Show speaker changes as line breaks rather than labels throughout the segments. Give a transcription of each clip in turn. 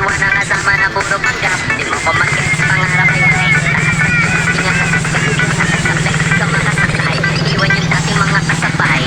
Iwan ang kasama na puro panggap. Di mo ko mag-gets, pangarap ay ay taas ng chest. Ingat sa siskang, nakasabay ka makasakay. Iwan yung dating mga kasabay.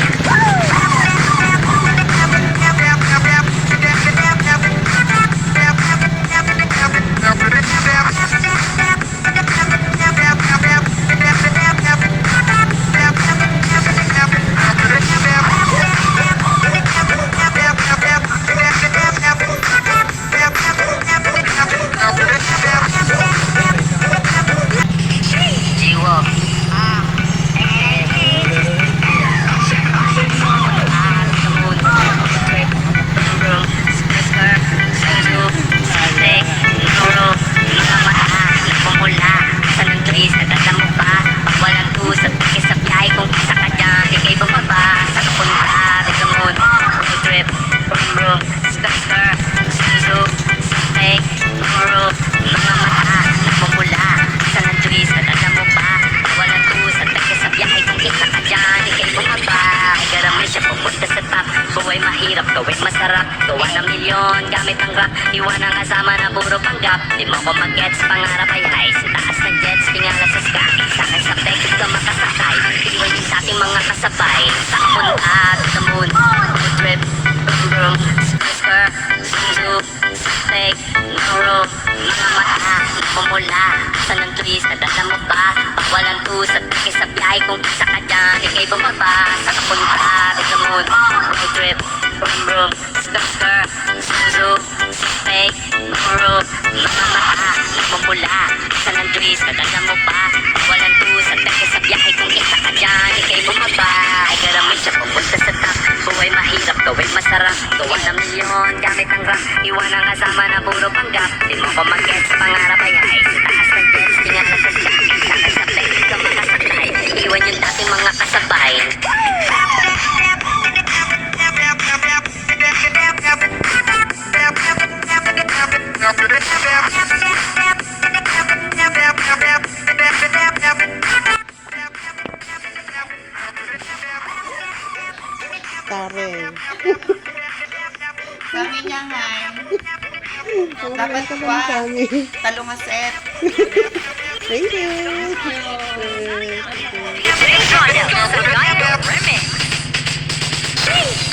Buhay mahirap, gawin masarap. Gawa ng milyon, gamit ang rap. Iwan ang kasama na puro panggap. Di mo ko mag-gets, pangarap ay high. Sa taas ng jets, tingala sa sky. Sakay sa peg, ka makasakay. Iwan yung sa ating mga kasabay. Takbon at sa moon. Road trip, brum brum. Skr, zoom, take, noro. Mga mata, pumula. Sa ng twist, nadala mo ba? Pag walang tusat, sa biyahe kung isa ka dyan. Ikay bumaba, sa kapunta, sa moon. Road trip, brum brum. Skr, zoom, take, noro. Mga mata, pumula. Sa ng twist, nadala mo ba? Pag walang tusat, sa biyahe kung isa ka dyan. Ikay bumaba, ay garamit siya pupunta sa top. Buhay mahirap, gawin masarap. Gawa ng milyon, gamit ang rap. Iwan ang kasama na puro panggap. Di mo ko mag-gets, pangarap ay ay. Sa taas ng jets, tingala sa sky. Sakay sa play, ka makasakay. Iwan yung dating mga kasabay.
Tare.
Sabi niya nga, dapat
ka
pa,
kami.
talong nga set.
Thank you.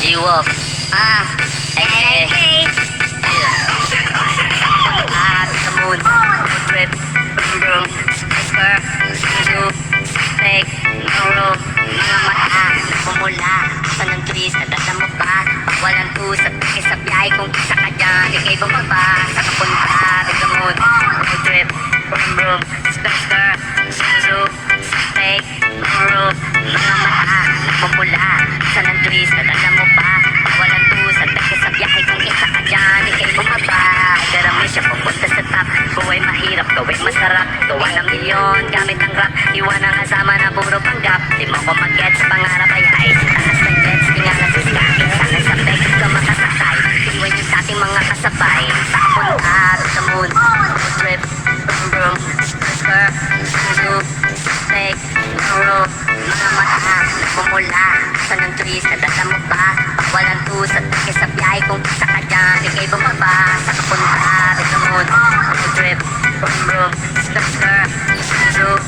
G-Wolf. Hey. Sa moon. Trip. Brum. Skr. Zoom. Take. Noro. Mga mata. Pumula. Sa ng twist. Nadala mo ba? Pag walang tusat. Sa biyahe kung isa ka dyan. Ikay bumaba. Sa kapunta. Sa moon. Road trip. Brum. Skr. Zoom. Take. Noro. Mga mata. Pumula. Sa ng twist. Nadala mo ba? Pag walang tusat. Sa biyahe kung isa ka dyan. Ikay bumaba. Garami siya pupunta sa top. Buhay mahirap, gawin masarap. Gawa ng milyon, gamit ang rap. Iwan ang kasama na puro panggap. Di mo ko mag-gets, pangarap ay high. Sa taas ng jets, tingala sa sky. Sakay sa peg, ka makasakay. Iwan yung sa ating mga kasabay. Takbon at sa moon. Road trip, brum brum. Skr, zoom, take, noro. Mga mata, pumula. Sa ng twist, nadala mo ba? Pag walang tusat, sa biyahe kung isa ka dyan. Ikay bumaba, sa kapunta, sa moon. Road trip, brum brum. Skr, zoom,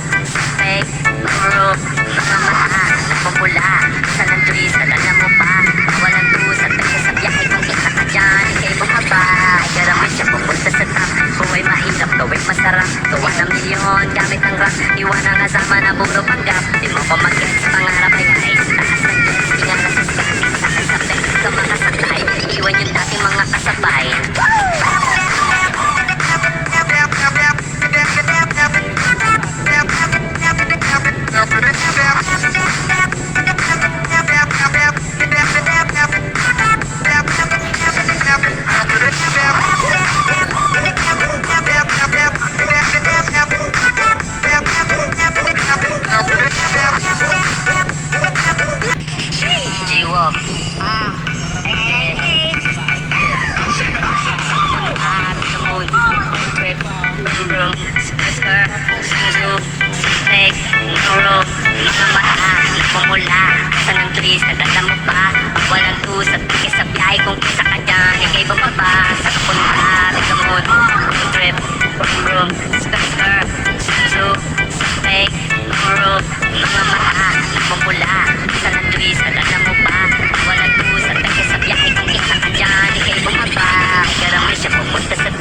take, noro. Mga mata, pumula. Sa ng twist, nadala mo ba? Pag walang tusat, sa biyahe kung isa ka dyan. Ikay bumaba, ay garamit siya pupunta sa top. Buhay mahirap, gawin masarap. Gawa ng milyon, gamit ang rap. Iwan ang kasama na puro panggap. Di mo ko mag-gets, pangarap ay ay. Sa taas ng jets, tingala sa sky. Sakay sa play, ka makasakay. Iwan yung dating mga kasabay.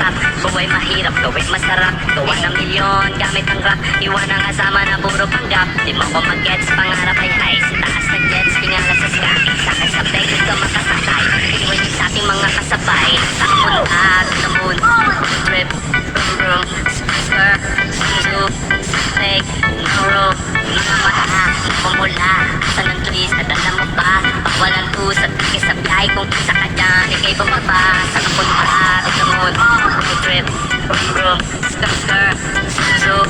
top. Buhay mahirap, gawin masarap. Gawa ng milyon, gamit ang rap. Iwan ang kasama na puro panggap. Di mo ko mag-gets, pangarap ay high. Sa taas ng jets, tingala sa sky. Sakay sa bag, ito makasakay. Iwan niyo sa ating mga kasabay. Sa moon at the moon. Trip, brum, speaker, zoo, fake, no rope. Mga mata, pumula. Sa ng trees, nadala mo ba? Pag walang tusat, sa biyahe kung isa ka dyan. Ikay bumaba, sa kapunta at the moon. Trip, brum, speaker, zoo,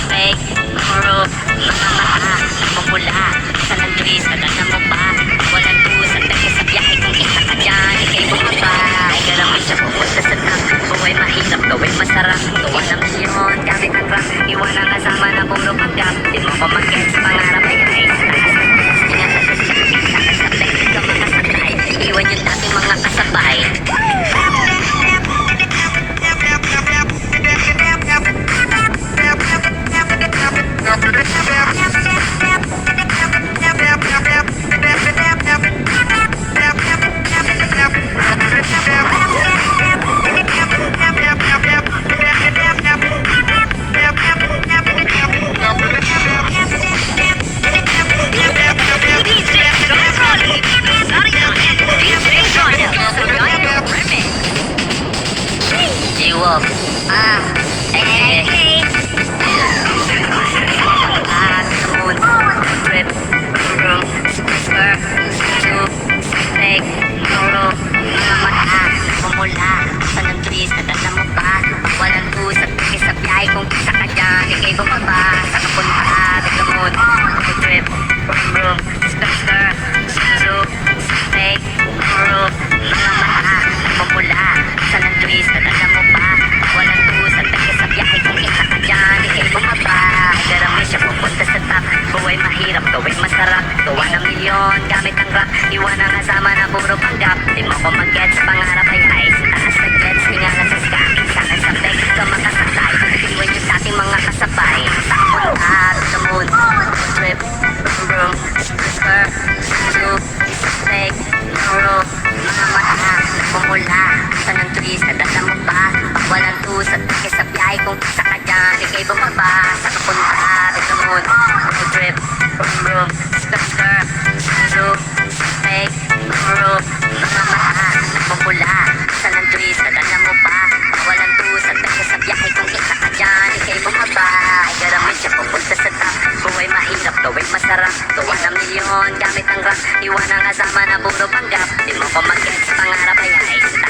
fake, no rope. Mga mata, pumula. Sa ng trees, nadala mo ba? Pag walang tusat, sa biyahe kung isa ka dyan. Ikay bumaba, ay garamay siya pupunta sa top. Buhay mahirap, gawin masarap. Gawa ng milyon, gamit ang rap. Iwan ang kasama na puro panggap. Di mo ko mag-gets, pangarap ay high. Ingat na sa sakit, sakay sa bag, ikaw makasakay. Iwan yung dating mga kasabay. G-Wolf. Hey. Moon, trip, room, speaker, zoo, fake, no rope. Mga mata, pumula. Sa ng trees, nadala mo ba? Pag walang tusat, sa biyahe kung isa ka dyan. Ikay bumaba, sa kapunta, the moon. Trip, room, speaker, zoo, fake, no rope. Mga mata, pumula. Sa ng trees, nadala mo ba? Pag walang tusat, sa biyahe kung isa ka dyan. Ikay bumaba, garamay siya pupunta sa top. Buhay mahirap, gawin masarap. Gawa ng milyon, gamit ang rap. Iwan ang kasama na puro panggap. Di mo ko mag-gets, pangarap ay high. Sa taas ng jets, tingala sa sky. Sakay sa bag, ikaw makasakay. Iwan yung sa ating mga kasabay. Takot at the moon. Trip, room, speaker, zoo, fake, no rope. Mga mata, pumula. Sa ng trees, nadala mo ba? Pag walang tusat, sa biyahe kung isa ka dyan. Ikay bumaba, sa kapunta, the moon. Trip, room, speaker, zoo, fake, no rope. Mga mata, pumula. Sa ng trees, nadala mo ba? Pag walang tusat, sa biyahe kung isa ka dyan. Ikay bumaba, ay garamay siya pupunta sa top. Buhay mahirap, gawin masarap. Gawa ng milyon, gamit ang rap. Iwan ang kasama na puro panggap. Di mo ko mag-gets, pangarap ay high.